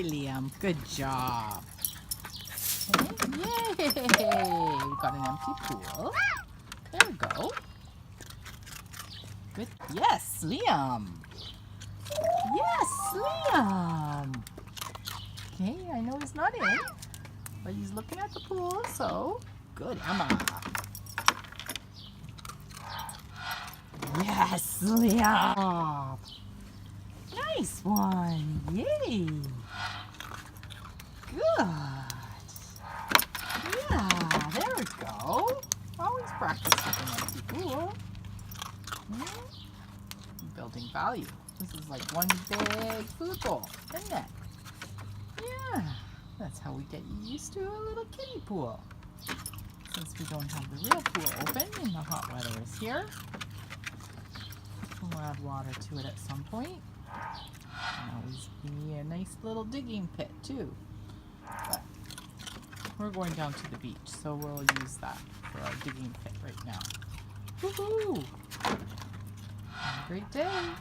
Liam, good job. Okay. Yay! We've got an empty pool. There we go. Good. Yes, Liam. Yes, Liam. Okay, I know he's not in, but he's looking at the pool, so good, Emma. Yes, Liam. Nice one. Yay. Good. Yeah, there we go. Always practice with an empty pool. Building value. This is like one big food bowl, isn't it? Yeah, that's how we get you used to a little kiddie pool. Since we don't have the real pool open and the hot weather is here, we'll add water to it at some point. And always be a nice little digging pit too. But we're going down to the beach, so we'll use that for our digging pit right now. Woohoo! Have a great day!